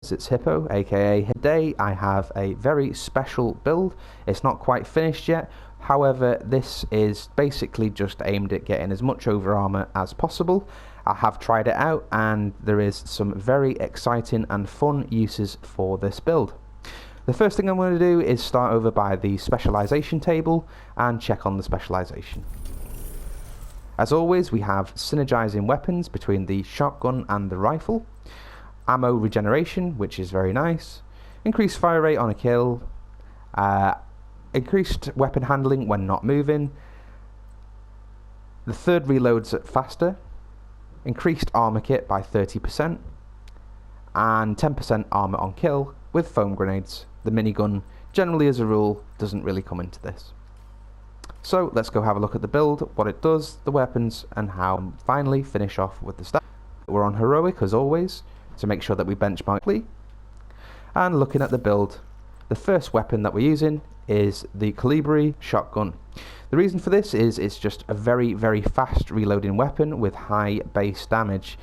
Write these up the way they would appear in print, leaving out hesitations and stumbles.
It's Hippo, aka Today I have a very special build. It's not quite finished yet, however this is basically just aimed at getting as much over armor as possible. I have tried it out and there is some very exciting and fun uses for this build. The first thing I'm going to do is start over by the specialization table and check on the specialization. As always, we have synergizing weapons between the shotgun and the rifle. Ammo regeneration, which is very nice. Increased fire rate on a kill. Increased weapon handling when not moving. The third reloads faster. Increased armor kit by 30%. And 10% armor on kill with foam grenades. The minigun, generally as a rule, doesn't really come into this. So let's go have a look at the build, what it does, the weapons, and how finally finish off with the stats. We're on heroic as always, to make sure that we benchmark. And looking at the build, the first weapon that we're using is the Armoury shotgun. The reason for this is it's just a very fast reloading weapon with high base damage.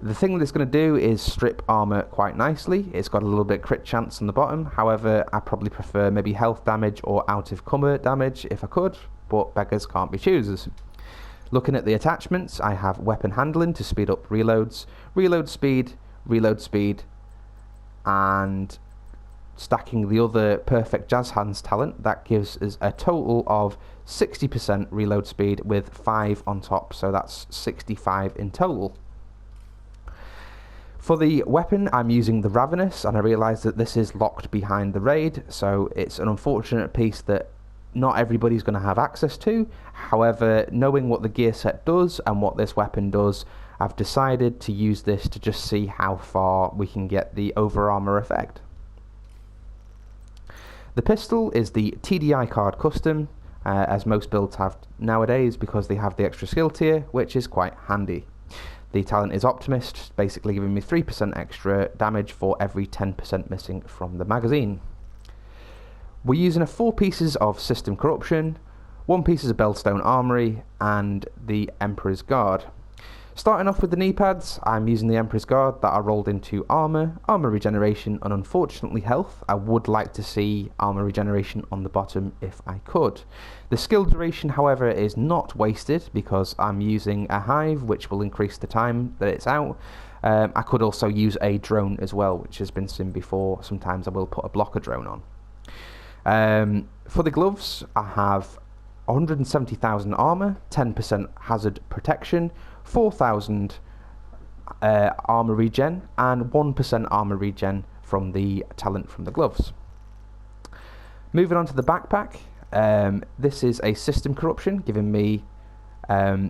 The thing that it's going to do is strip armor quite nicely. It's got a little bit crit chance on the bottom, however I probably prefer maybe health damage or out of combat damage if I could, but beggars can't be choosers. Looking at the attachments, I have weapon handling to speed up reloads, reload speed, and stacking the other perfect jazz hands talent. That gives us a total of 60% reload speed with 5 on top, so that's 65 in total. For the weapon, I'm using the Ravenous, and I realise that this is locked behind the raid, so it's an unfortunate piece that not everybody's going to have access to. However, knowing what the gear set does and what this weapon does, I've decided to use this to just see how far we can get the over armor effect. The pistol is the TDI card custom, as most builds have nowadays because they have the extra skill tier, which is quite handy. The talent is Optimist, basically giving me 3% extra damage for every 10% missing from the magazine. We're using 4 pieces of System Corruption, 1 piece of Bellstone Armoury, and the Emperor's Guard. Starting off with the Kneepads, I'm using the Emperor's Guard that are rolled into Armour Regeneration, and unfortunately Health. I would like to see Armour Regeneration on the bottom if I could. The skill duration, however, is not wasted because I'm using a Hive, which will increase the time that it's out. I could also use a drone as well, which has been seen before. Sometimes I will put a blocker drone on. For the gloves, I have 170,000 armor, 10% hazard protection, 4,000 armor regen, and 1% armor regen from the talent from the gloves. Moving on to the backpack, this is a System Corruption, giving me a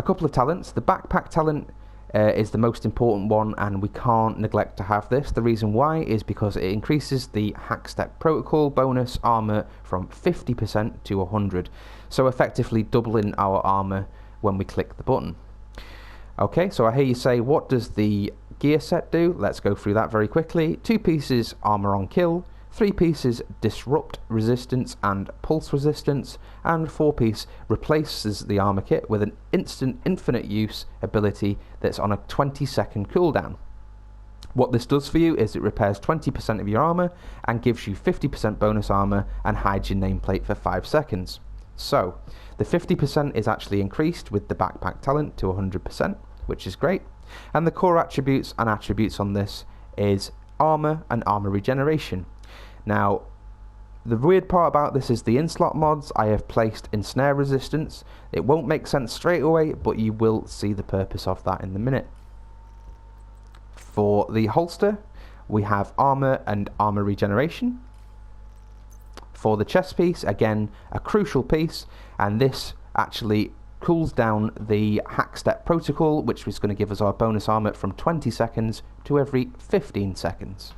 couple of talents. The backpack talent is the most important one, and we can't neglect to have this. The reason why is because it increases the hack step protocol bonus armor from 50% to 100, so effectively doubling our armor when we click the button. Okay, so I hear you say, what does the gear set do? Let's go through that very quickly. 2 pieces armor on kill, 3 pieces disrupt resistance and pulse resistance, and 4 piece replaces the armor kit with an instant infinite use ability that's on a 20-second cooldown. What this does for you is it repairs 20% of your armor and gives you 50% bonus armor and hides your nameplate for 5 seconds. So the 50% is actually increased with the backpack talent to 100%, which is great. And the core attributes and attributes on this is armor and armor regeneration. Now, the weird part about this is the in-slot mods I have placed in snare resistance. It won't make sense straight away, but you will see the purpose of that in a minute. For the holster, we have armor and armor regeneration. For the chest piece, again, a crucial piece, and this actually cools down the hack step protocol, which is going to give us our bonus armor from 20 seconds to every 15 seconds.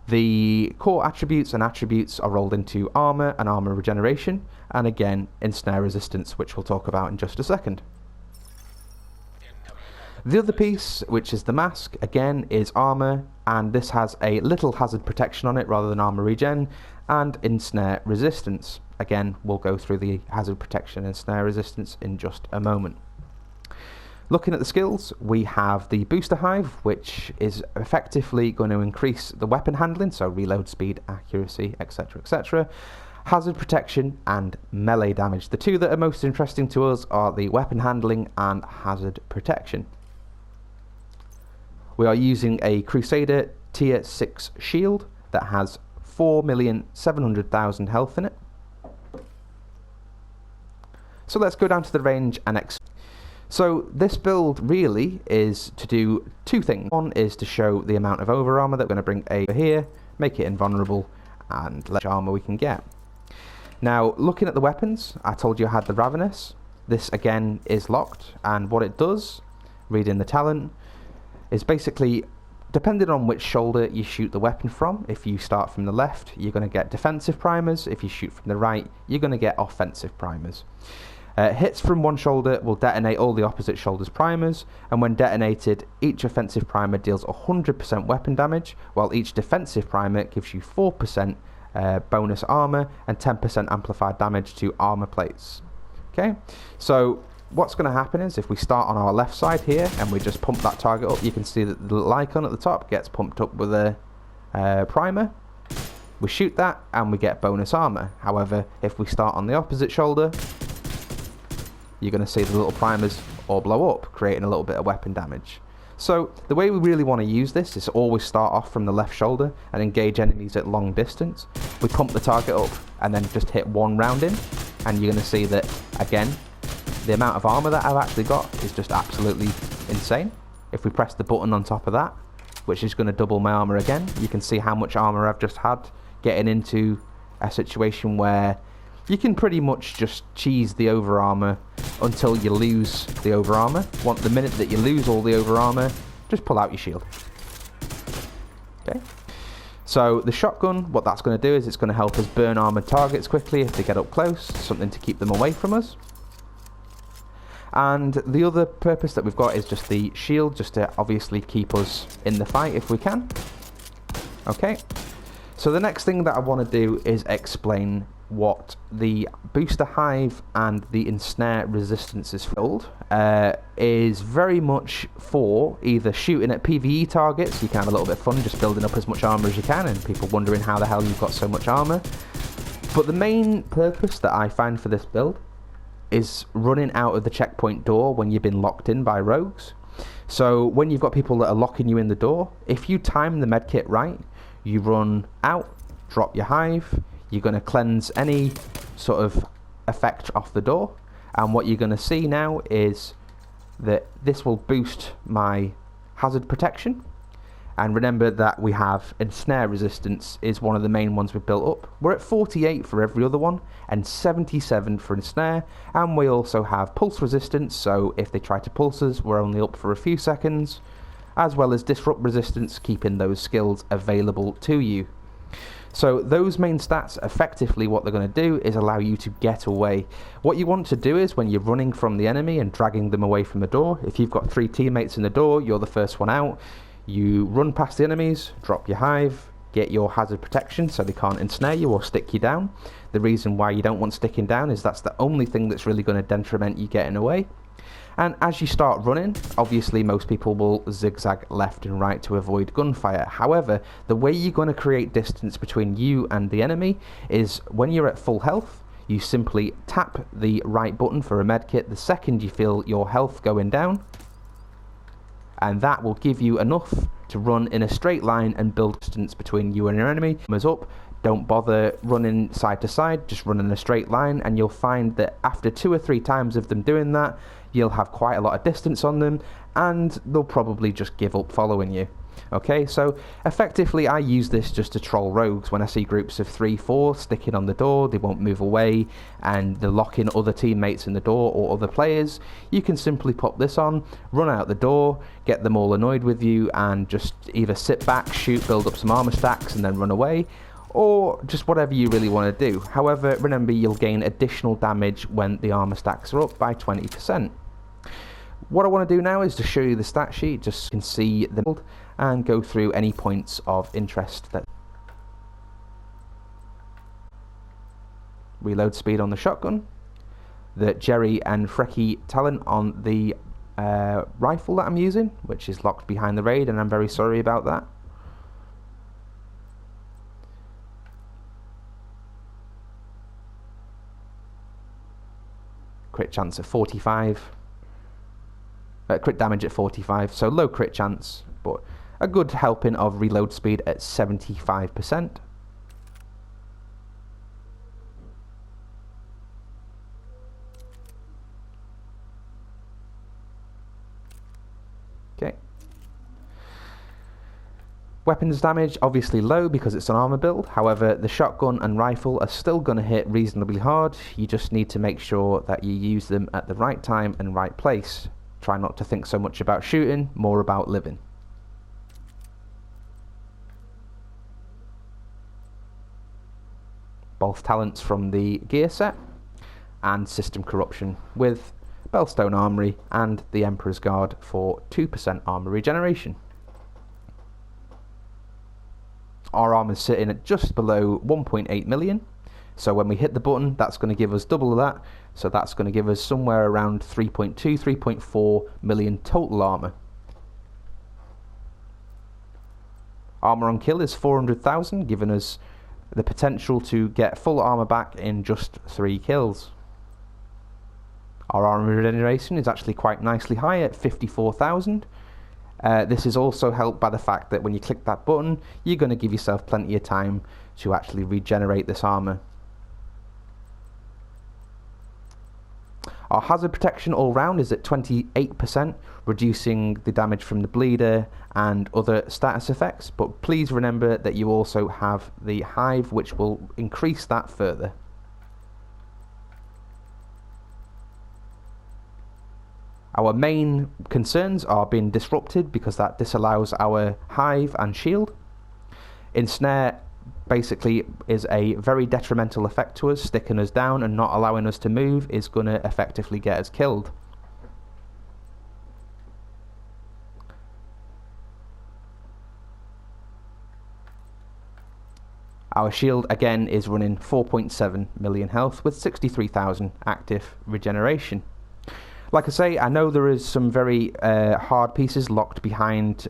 The core attributes and attributes are rolled into armor and armor regeneration, and again in snare resistance, which we'll talk about in just a second. The other piece, which is the mask, again is armor, and this has a little hazard protection on it rather than armor regen, and ensnare resistance. Again, we'll go through the hazard protection and snare resistance in just a moment. Looking at the skills, we have the booster hive, which is effectively going to increase the weapon handling, so reload speed, accuracy, etc, etc. Hazard protection and melee damage. The two that are most interesting to us are the weapon handling and hazard protection. We are using a Crusader tier 6 shield that has 4,700,000 health in it. So let's go down to the range and So this build really is to do two things. One is to show the amount of over armor that we're going to bring over here, make it invulnerable, and let armor we can get. Now, looking at the weapons, I told you I had the Ravenous. This again is locked, and what it does, reading the talent, is basically, depending on which shoulder you shoot the weapon from, if you start from the left, you're going to get defensive primers. If you shoot from the right, you're going to get offensive primers. Hits from one shoulder will detonate all the opposite shoulder's primers, and when detonated, each offensive primer deals 100% weapon damage, while each defensive primer gives you 4% bonus armor and 10% amplified damage to armor plates. Okay, so what's going to happen is if we start on our left side here and we just pump that target up, you can see that the little icon at the top gets pumped up with a primer. We shoot that and we get bonus armor. However, if we start on the opposite shoulder, you're going to see the little primers all blow up, creating a little bit of weapon damage. So the way we really want to use this is always start off from the left shoulder and engage enemies at long distance. We pump the target up and then just hit one round in, and you're going to see that, again, the amount of armor that I've actually got is just absolutely insane. If we press the button on top of that, which is going to double my armor again, you can see how much armor I've just had, getting into a situation where you can pretty much just cheese the over armor until you lose the over armor. The minute that you lose all the over armor, just pull out your shield. Okay. So the shotgun, what that's going to do is it's going to help us burn armored targets quickly if they get up close, something to keep them away from us. And the other purpose that we've got is just the shield, just to obviously keep us in the fight if we can. Okay. So the next thing that I want to do is explain what the booster hive and the ensnare resistance is filled is very much for either shooting at PvE targets. You can have a little bit of fun just building up as much armor as you can, and people wondering how the hell you've got so much armor. But the main purpose that I find for this build is running out of the checkpoint door when you've been locked in by rogues. So when you've got people that are locking you in the door, if you time the medkit right, you run out, drop your hive, you're going to cleanse any sort of effect off the door, and what you're going to see now is that this will boost my hazard protection. And remember that we have ensnare resistance is one of the main ones we've built up. We're at 48 for every other one and 77 for ensnare, and we also have pulse resistance, so if they try to pulse us, we're only up for a few seconds, as well as disrupt resistance, keeping those skills available to you. So those main stats, effectively what they're going to do is allow you to get away. What you want to do is when you're running from the enemy and dragging them away from the door, if you've got 3 teammates in the door, you're the first one out, you run past the enemies, drop your hive, get your hazard protection so they can't ensnare you or stick you down. The reason why you don't want sticking down is that's the only thing that's really going to detriment you getting away. And as you start running, obviously most people will zigzag left and right to avoid gunfire. However, the way you're going to create distance between you and the enemy is when you're at full health, you simply tap the right button for a medkit the second you feel your health going down, and that will give you enough to run in a straight line and build distance between you and your enemy. Up, don't bother running side to side, just run in a straight line, and you'll find that after 2 or 3 times of them doing that, you'll have quite a lot of distance on them, and they'll probably just give up following you. Okay, so effectively I use this just to troll rogues. When I see groups of 3, 4 sticking on the door, they won't move away, and they're locking other teammates in the door or other players, you can simply pop this on, run out the door, get them all annoyed with you, and just either sit back, shoot, build up some armor stacks, and then run away, or just whatever you really want to do. However, remember, you'll gain additional damage when the armor stacks are up by 20%. What I want to do now is to show you the stat sheet, just so you can see the build and go through any points of interest. That reload speed on the shotgun, the Jerry and Frecky talent on the rifle that I'm using, which is locked behind the raid, and I'm very sorry about that. Crit chance at 45. Crit damage at 45, so low crit chance, but a good helping of reload speed at 75%. Okay. Weapons damage, obviously low because it's an armor build. However, the shotgun and rifle are still going to hit reasonably hard. You just need to make sure that you use them at the right time and right place. Try not to think so much about shooting, more about living. Both talents from the gear set and system corruption with Bellstone Armoury and the Emperor's Guard for 2% armor regeneration. Our armor's sitting at just below 1.8 million, so when we hit the button that's going to give us double of that, so that's going to give us somewhere around 3.2, 3.4 million total armor. Armor on kill is 400,000, giving us the potential to get full armor back in just 3 kills. Our Armour Regeneration is actually quite nicely high at 54,000. This is also helped by the fact that when you click that button, you're going to give yourself plenty of time to actually regenerate this armor. Our hazard protection all round is at 28%, reducing the damage from the bleeder and other status effects, but please remember that you also have the hive, which will increase that further. Our main concerns are being disrupted because that disallows our hive and shield. Ensnare basically is a very detrimental effect to us. Sticking us down and not allowing us to move is going to effectively get us killed. Our shield again is running 4.7 million health with 63,000 active regeneration. Like I say, I know there is some very hard pieces locked behind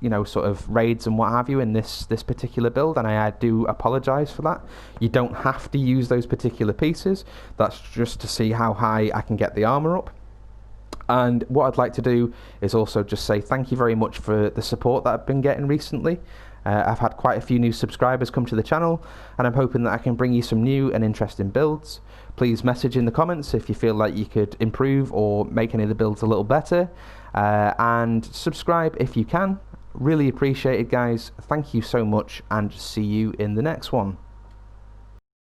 you know, sort of raids and what have you in this particular build, and I do apologise for that. You don't have to use those particular pieces. That's just to see how high I can get the armour up. And what I'd like to do is also just say thank you very much for the support that I've been getting recently. I've had quite a few new subscribers come to the channel, and I'm hoping that I can bring you some new and interesting builds. Please message in the comments if you feel like you could improve or make any of the builds a little better, and subscribe if you can. Really appreciate it, guys. Thank you so much, and see you in the next one.